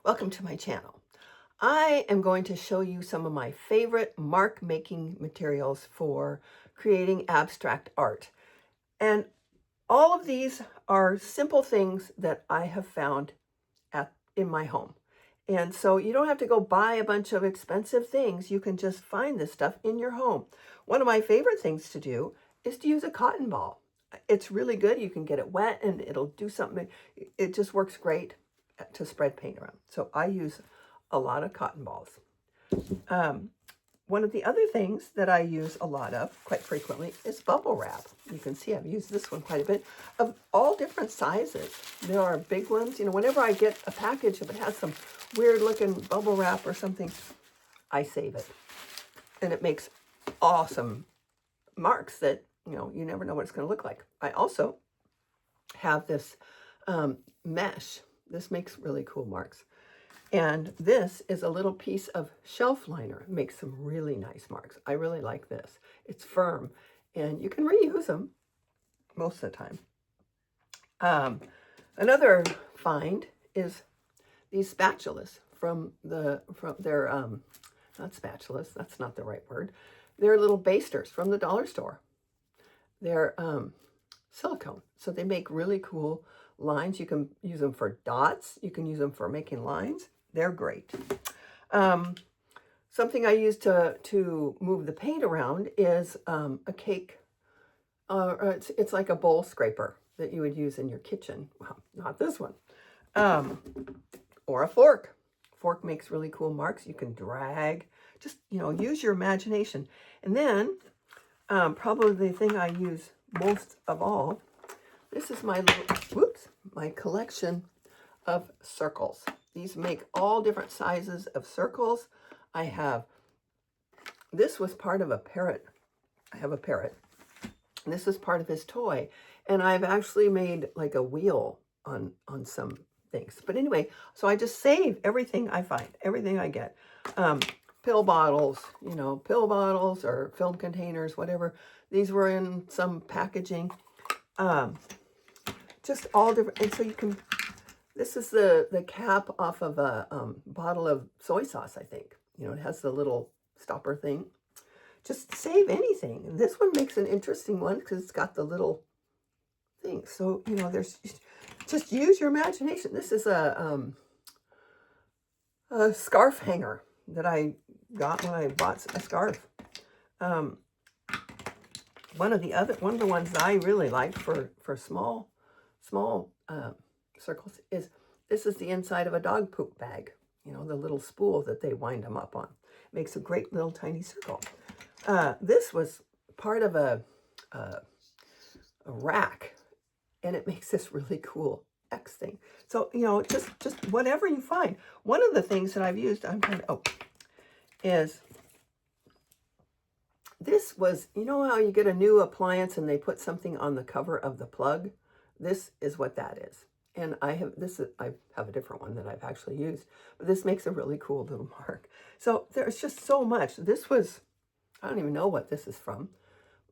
Welcome to my channel. I am going to show you some of my favorite mark making materials for creating abstract art. And all of these are simple things that I have found in my home. And so you don't have to go buy a bunch of expensive things. You can just find this stuff in your home. One of my favorite things to do is to use a cotton ball. It's really good. You can get it wet and it'll do something. It just works great to spread paint around. So I use a lot of cotton balls. Um, One of the other things that I use a lot of, quite frequently, is bubble wrap. You can see I've used this one quite a bit, of all different sizes. There are big ones. You know, whenever I get a package, if it has some weird looking bubble wrap or something, I save it. And it makes awesome marks that, you know, you never know what it's going to look like. I also have this mesh. This makes really cool marks. And this is a little piece of shelf liner. It makes some really nice marks. I really like this. It's firm and you can reuse them most of the time. Another find is these spatulas from their, not spatulas, that's not the right word. They're little basters from the dollar store. They're silicone. So they make really cool lines. You can use them for dots. You can use them for making lines. They're great. Something I use to move the paint around is a cake. It's like a bowl scraper that you would use in your kitchen. Well, not this one. Or a fork. Fork makes really cool marks. You can drag. Just, you know, use your imagination. And then probably the thing I use most of all, this is my little, my collection of circles. These make all different sizes of circles. This was part of a parrot. I have a parrot. And this is part of his toy. And I've actually made like a wheel on some things. But anyway, so I just save everything I find, everything I get. Pill bottles, you know, pill bottles or film containers, whatever. These were in some packaging. Just all different. And so you can, this is the cap off of a bottle of soy sauce, I think. You know, it has the little stopper thing. Just save anything. And this one makes an interesting one because it's got the little thing. So, you know, there's, just use your imagination. This is a scarf hanger that I got when I bought a scarf. One of the ones that I really like for small circles is, this is the inside of a dog poop bag. You know, the little spool that they wind them up on. Makes a great little tiny circle. This was part of a rack, and it makes this really cool X thing. So, you know, just whatever you find. One of the things that I've used, is this was, you know how you get a new appliance and they put something on the cover of the plug? This is what that is. And I have a different one that I've actually used, but this makes a really cool little mark. So there's just so much. This was, I don't even know what this is from,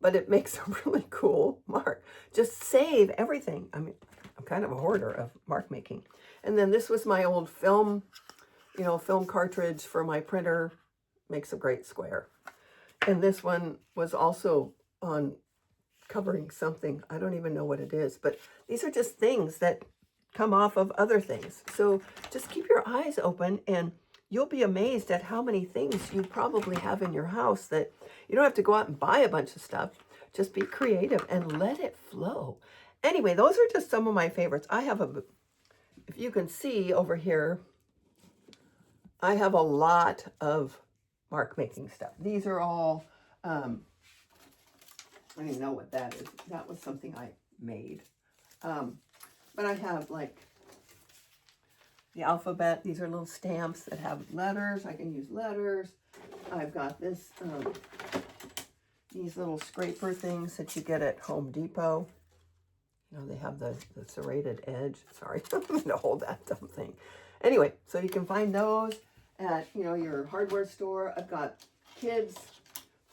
but it makes a really cool mark. Just save everything. I mean, I'm kind of a hoarder of mark making. And then this was my old film, you know, film cartridge for my printer. Makes a great square. And this one was also on covering something. I don't even know what it is, but these are just things that come off of other things. So just keep your eyes open and you'll be amazed at how many things you probably have in your house that you don't have to go out and buy a bunch of stuff. Just be creative and let it flow. Anyway, those are just some of my favorites. I have if you can see over here, I have a lot of mark making stuff. These are all, I don't even know what that is. That was something I made. But I have like the alphabet. These are little stamps that have letters. I can use letters. I've got this, these little scraper things that you get at Home Depot. You know, they have the serrated edge. Sorry, I'm going to hold that dumb thing. Anyway, so you can find those at, you know, your hardware store. I've got kids,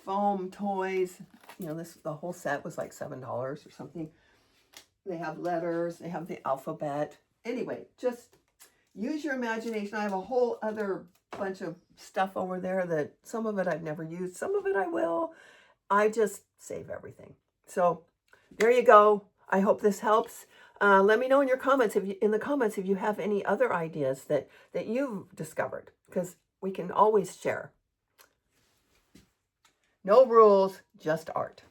foam, toys. You know, the whole set was like $7 or something. They have letters. They have the alphabet. Anyway, just use your imagination. I have a whole other bunch of stuff over there that some of it I've never used, some of it I will. I just save everything. So there you go. I hope this helps. Let me know in your comments if you have any other ideas that you've discovered, because we can always share. No rules, just art.